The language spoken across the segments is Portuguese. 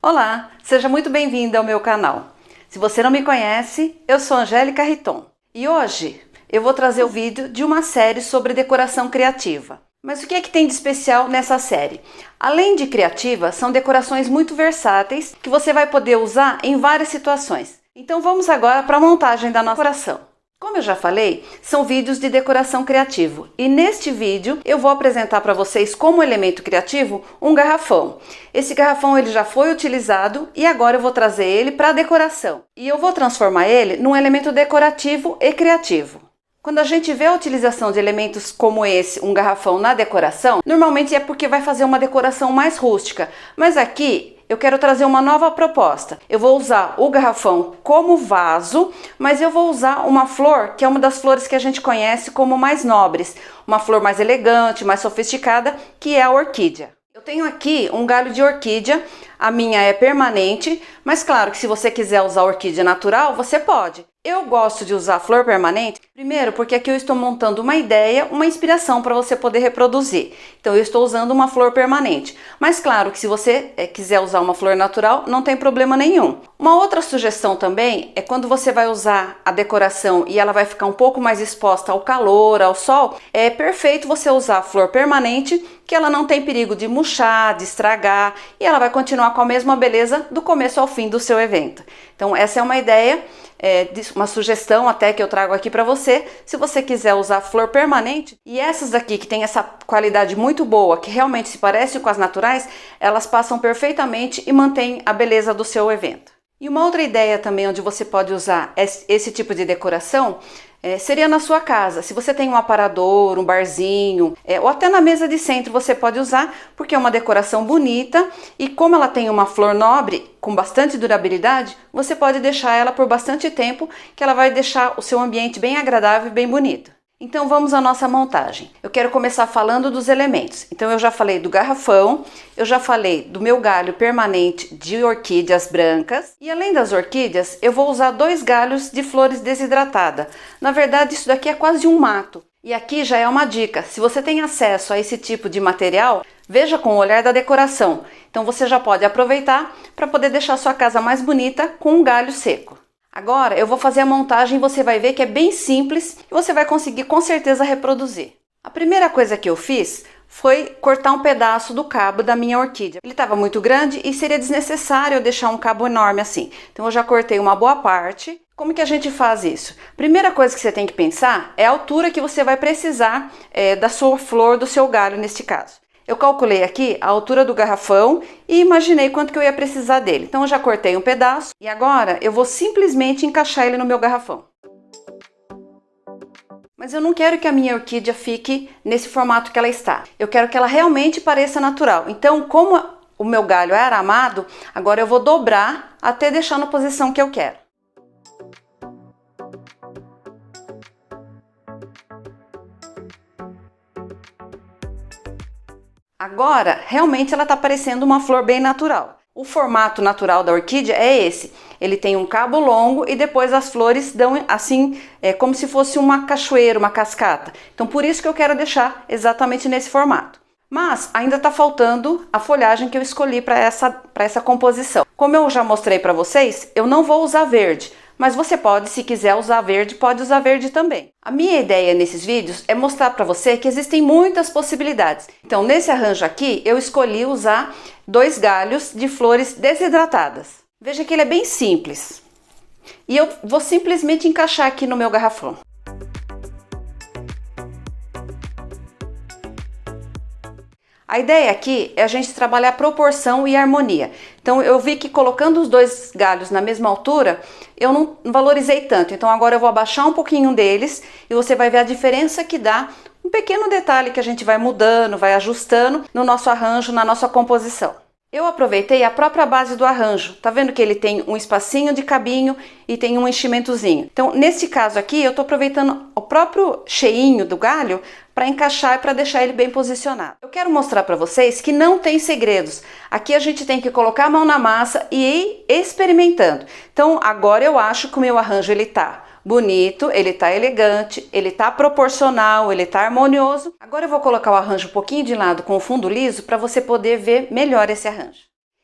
Olá, seja muito bem-vindo ao meu canal. Se você não me conhece, eu sou Angélica Riton e hoje eu vou trazer o vídeo de uma série sobre decoração criativa. Mas o que é que tem de especial nessa série? Além de criativa, são decorações muito versáteis que você vai poder usar em várias situações. Então vamos agora para a montagem da nossa decoração. Como eu já falei, são vídeos de decoração criativo e neste vídeo eu vou apresentar para vocês como elemento criativo um garrafão. Esse garrafão ele já foi utilizado e agora eu vou trazer ele para a decoração. E eu vou transformar ele num elemento decorativo e criativo. Quando a gente vê a utilização de elementos como esse, um garrafão na decoração, normalmente é porque vai fazer uma decoração mais rústica, mas aqui eu quero trazer uma nova proposta. Eu vou usar o garrafão como vaso, mas eu vou usar uma flor que é uma das flores que a gente conhece como mais nobres, uma flor mais elegante, mais sofisticada, que é a orquídea. Eu tenho aqui um galho de orquídea, a minha é permanente, mas claro que se você quiser usar orquídea natural, você pode. Eu gosto de usar flor permanente, primeiro porque aqui eu estou montando uma ideia, uma inspiração para você poder reproduzir. Então eu estou usando uma flor permanente. Mas claro que se você quiser usar uma flor natural, não tem problema nenhum. Uma outra sugestão também é quando você vai usar a decoração e ela vai ficar um pouco mais exposta ao calor, ao sol, é perfeito você usar a flor permanente, que ela não tem perigo de murchar, de estragar e ela vai continuar com a mesma beleza do começo ao fim do seu evento. Então essa é uma ideia, uma sugestão até que eu trago aqui para você, se você quiser usar flor permanente. E essas daqui que tem essa qualidade muito boa, que realmente se parecem com as naturais, elas passam perfeitamente e mantêm a beleza do seu evento. E uma outra ideia também onde você pode usar esse tipo de decoração seria na sua casa. Se você tem um aparador, um barzinho, ou até na mesa de centro você pode usar, porque é uma decoração bonita e como ela tem uma flor nobre com bastante durabilidade, você pode deixar ela por bastante tempo, que ela vai deixar o seu ambiente bem agradável e bem bonito. Então vamos à nossa montagem. Eu quero começar falando dos elementos. Então eu já falei do garrafão, eu já falei do meu galho permanente de orquídeas brancas. E além das orquídeas, eu vou usar 2 galhos de flores desidratada. Na verdade isso daqui é quase um mato. E aqui já é uma dica, se você tem acesso a esse tipo de material, veja com o olhar da decoração. Então você já pode aproveitar para poder deixar sua casa mais bonita com um galho seco. Agora eu vou fazer a montagem e você vai ver que é bem simples e você vai conseguir com certeza reproduzir. A primeira coisa que eu fiz foi cortar um pedaço do cabo da minha orquídea. Ele estava muito grande e seria desnecessário eu deixar um cabo enorme assim. Então eu já cortei uma boa parte. Como que a gente faz isso? Primeira coisa que você tem que pensar é a altura que você vai precisar da sua flor, do seu galho neste caso. Eu calculei aqui a altura do garrafão e imaginei quanto que eu ia precisar dele. Então eu já cortei um pedaço e agora eu vou simplesmente encaixar ele no meu garrafão. Mas eu não quero que a minha orquídea fique nesse formato que ela está. Eu quero que ela realmente pareça natural. Então, como o meu galho é aramado, agora eu vou dobrar até deixar na posição que eu quero. Agora, realmente ela está parecendo uma flor bem natural. O formato natural da orquídea é esse. Ele tem um cabo longo e depois as flores dão assim, como se fosse uma cachoeira, uma cascata. Então por isso que eu quero deixar exatamente nesse formato. Mas ainda está faltando a folhagem que eu escolhi para essa composição. Como eu já mostrei para vocês, eu não vou usar verde. Mas você pode, se quiser usar verde, pode usar verde também. A minha ideia nesses vídeos é mostrar para você que existem muitas possibilidades. Então, nesse arranjo aqui, eu escolhi usar 2 galhos de flores desidratadas. Veja que ele é bem simples. E eu vou simplesmente encaixar aqui no meu garrafão. A ideia aqui é a gente trabalhar proporção e harmonia. Então eu vi que colocando os 2 galhos na mesma altura, eu não valorizei tanto. Então agora eu vou abaixar um pouquinho deles e você vai ver a diferença que dá. Um pequeno detalhe que a gente vai mudando, vai ajustando no nosso arranjo, na nossa composição. Eu aproveitei a própria base do arranjo. Tá vendo que ele tem um espacinho de cabinho e tem um enchimentozinho. Então, nesse caso aqui, eu tô aproveitando o próprio cheinho do galho para encaixar e para deixar ele bem posicionado. Eu quero mostrar para vocês que não tem segredos. Aqui a gente tem que colocar a mão na massa e ir experimentando. Então, agora eu acho que o meu arranjo ele tá bonito, ele tá elegante, ele tá proporcional, ele tá harmonioso. Agora eu vou colocar o arranjo um pouquinho de lado com o fundo liso para você poder ver melhor esse arranjo.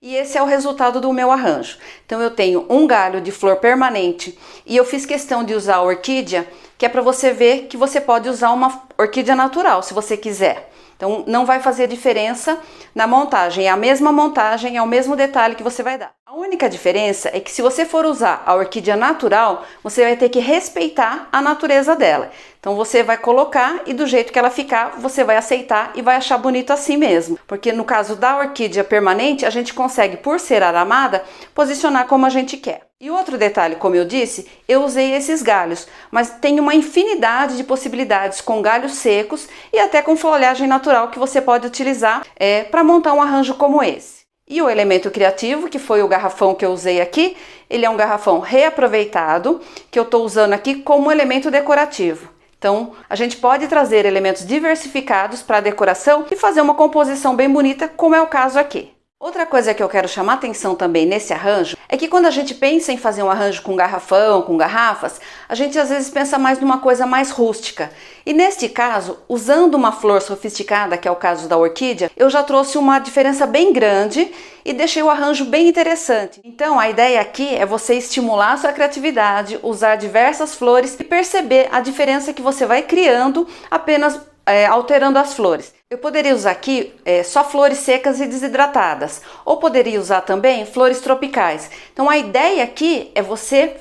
E esse é o resultado do meu arranjo. Então eu tenho um galho de flor permanente e eu fiz questão de usar a orquídea, que é para você ver que você pode usar uma orquídea natural, se você quiser. Então não vai fazer diferença na montagem, é a mesma montagem, é o mesmo detalhe que você vai dar. A única diferença é que se você for usar a orquídea natural, você vai ter que respeitar a natureza dela. Então você vai colocar e do jeito que ela ficar, você vai aceitar e vai achar bonito assim mesmo. Porque no caso da orquídea permanente, a gente consegue, por ser aramada, posicionar como a gente quer. E outro detalhe, como eu disse, eu usei esses galhos, mas tem uma infinidade de possibilidades com galhos secos e até com folhagem natural que você pode utilizar para montar um arranjo como esse. E o elemento criativo, que foi o garrafão que eu usei aqui, ele é um garrafão reaproveitado, que eu estou usando aqui como elemento decorativo. Então, a gente pode trazer elementos diversificados para a decoração e fazer uma composição bem bonita, como é o caso aqui. Outra coisa que eu quero chamar atenção também nesse arranjo é que quando a gente pensa em fazer um arranjo com garrafão, com garrafas, a gente às vezes pensa mais numa coisa mais rústica. E neste caso, usando uma flor sofisticada, que é o caso da orquídea, eu já trouxe uma diferença bem grande e deixei o arranjo bem interessante. Então a ideia aqui é você estimular a sua criatividade, usar diversas flores e perceber a diferença que você vai criando apenas alterando as flores. Eu poderia usar aqui só flores secas e desidratadas, ou poderia usar também flores tropicais. Então a ideia aqui é você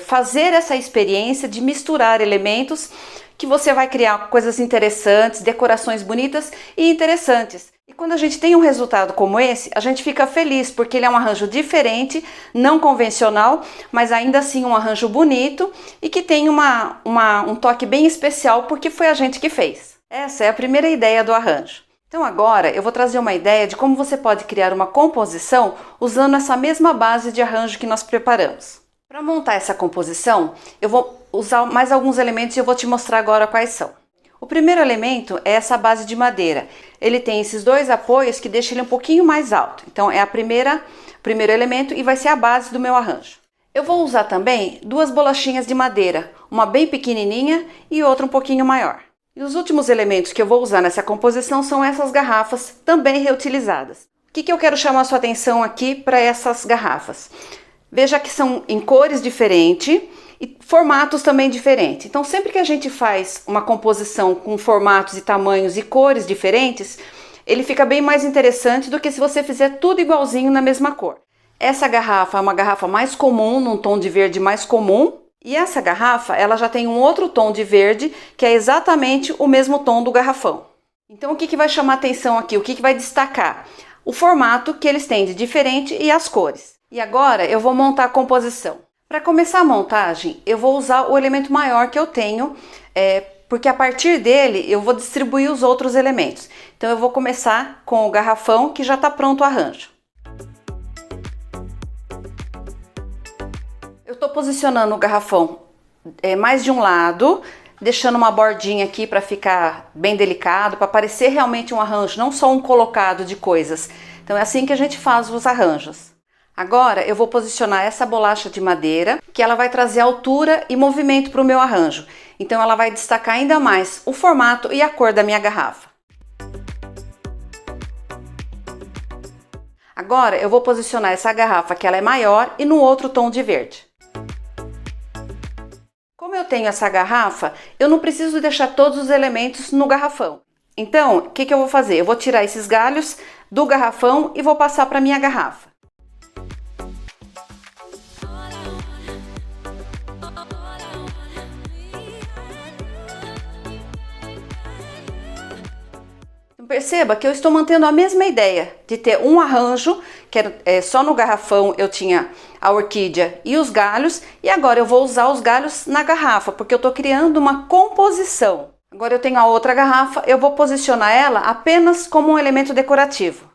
fazer essa experiência de misturar elementos que você vai criar coisas interessantes, decorações bonitas e interessantes. E quando a gente tem um resultado como esse, a gente fica feliz porque ele é um arranjo diferente, não convencional, mas ainda assim um arranjo bonito e que tem um toque bem especial porque foi a gente que fez. Essa é a primeira ideia do arranjo. Então agora eu vou trazer uma ideia de como você pode criar uma composição usando essa mesma base de arranjo que nós preparamos. Para montar essa composição, eu vou usar mais alguns elementos e eu vou te mostrar agora quais são. O primeiro elemento é essa base de madeira. Ele tem esses dois apoios que deixam ele um pouquinho mais alto. Então é o primeiro elemento e vai ser a base do meu arranjo. Eu vou usar também duas bolachinhas de madeira, uma bem pequenininha e outra um pouquinho maior. E os últimos elementos que eu vou usar nessa composição são essas garrafas, também reutilizadas. O que eu quero chamar a sua atenção aqui para essas garrafas? Veja que são em cores diferentes e formatos também diferentes. Então, sempre que a gente faz uma composição com formatos e tamanhos e cores diferentes, ele fica bem mais interessante do que se você fizer tudo igualzinho na mesma cor. Essa garrafa é uma garrafa mais comum, num tom de verde mais comum. E essa garrafa, ela já tem um outro tom de verde, que é exatamente o mesmo tom do garrafão. Então, o que vai chamar atenção aqui? O que vai destacar? O formato que eles têm de diferente e as cores. E agora, eu vou montar a composição. Para começar a montagem, eu vou usar o elemento maior que eu tenho, porque a partir dele, eu vou distribuir os outros elementos. Então, eu vou começar com o garrafão, que já está pronto o arranjo. Eu estou posicionando o garrafão mais de um lado, deixando uma bordinha aqui para ficar bem delicado, para parecer realmente um arranjo, não só um colocado de coisas. Então é assim que a gente faz os arranjos. Agora eu vou posicionar essa bolacha de madeira, que ela vai trazer altura e movimento para o meu arranjo. Então ela vai destacar ainda mais o formato e a cor da minha garrafa. Agora eu vou posicionar essa garrafa, que ela é maior, e no outro tom de verde. Como eu tenho essa garrafa, eu não preciso deixar todos os elementos no garrafão. Então, o que eu vou fazer? Eu vou tirar esses galhos do garrafão e vou passar para a minha garrafa. Perceba que eu estou mantendo a mesma ideia de ter um arranjo, que só no garrafão eu tinha a orquídea e os galhos, e agora eu vou usar os galhos na garrafa, porque eu estou criando uma composição. Agora eu tenho a outra garrafa, eu vou posicionar ela apenas como um elemento decorativo.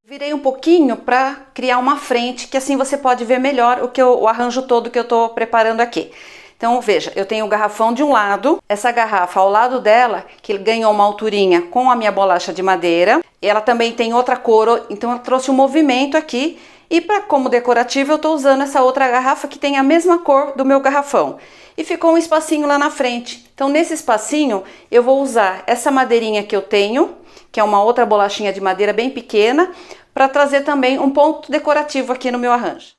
Virei um pouquinho para criar uma frente, que assim você pode ver melhor o arranjo todo que eu estou preparando aqui. Então veja, eu tenho o garrafão de um lado, essa garrafa ao lado dela, que ganhou uma alturinha com a minha bolacha de madeira. E ela também tem outra cor, então eu trouxe um movimento aqui. E como decorativo eu estou usando essa outra garrafa que tem a mesma cor do meu garrafão. E ficou um espacinho lá na frente. Então nesse espacinho eu vou usar essa madeirinha que eu tenho, que é uma outra bolachinha de madeira bem pequena, para trazer também um ponto decorativo aqui no meu arranjo.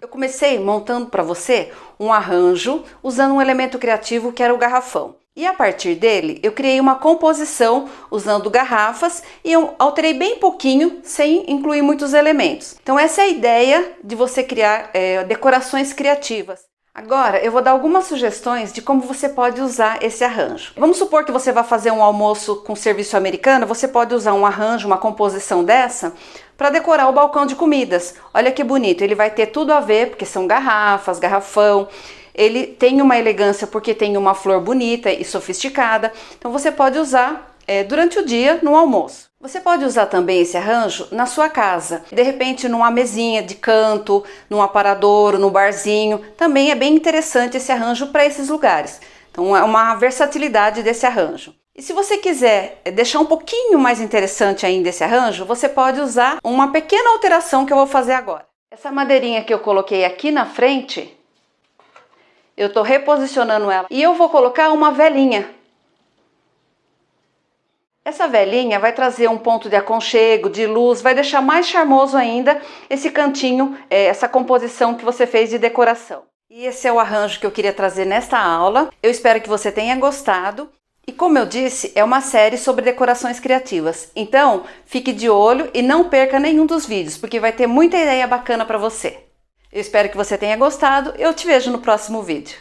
Eu comecei montando para você um arranjo usando um elemento criativo que era o garrafão. E a partir dele eu criei uma composição usando garrafas e eu alterei bem pouquinho sem incluir muitos elementos. Então essa é a ideia de você criar decorações criativas. Agora eu vou dar algumas sugestões de como você pode usar esse arranjo. Vamos supor que você vai fazer um almoço com serviço americano, você pode usar um arranjo, uma composição dessa para decorar o balcão de comidas. Olha que bonito, ele vai ter tudo a ver, porque são garrafas, garrafão. Ele tem uma elegância porque tem uma flor bonita e sofisticada. Então você pode usar durante o dia no almoço. Você pode usar também esse arranjo na sua casa. De repente numa mesinha de canto, num aparador, no barzinho. Também é bem interessante esse arranjo para esses lugares. Então é uma versatilidade desse arranjo. E se você quiser deixar um pouquinho mais interessante ainda esse arranjo, você pode usar uma pequena alteração que eu vou fazer agora. Essa madeirinha que eu coloquei aqui na frente, eu estou reposicionando ela e eu vou colocar uma velinha. Essa velinha vai trazer um ponto de aconchego, de luz, vai deixar mais charmoso ainda esse cantinho, essa composição que você fez de decoração. E esse é o arranjo que eu queria trazer nesta aula. Eu espero que você tenha gostado. E como eu disse, é uma série sobre decorações criativas. Então, fique de olho e não perca nenhum dos vídeos, porque vai ter muita ideia bacana para você. Eu espero que você tenha gostado. Eu te vejo no próximo vídeo.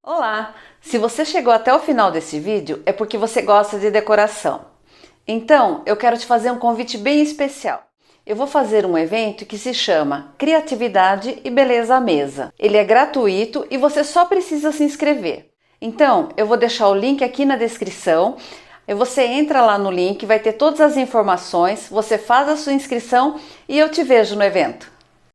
Olá! Se você chegou até o final desse vídeo, é porque você gosta de decoração. Então, eu quero te fazer um convite bem especial. Eu vou fazer um evento que se chama Criatividade e Beleza à Mesa. Ele é gratuito e você só precisa se inscrever. Então, eu vou deixar o link aqui na descrição. Você entra lá no link, vai ter todas as informações, você faz a sua inscrição e eu te vejo no evento.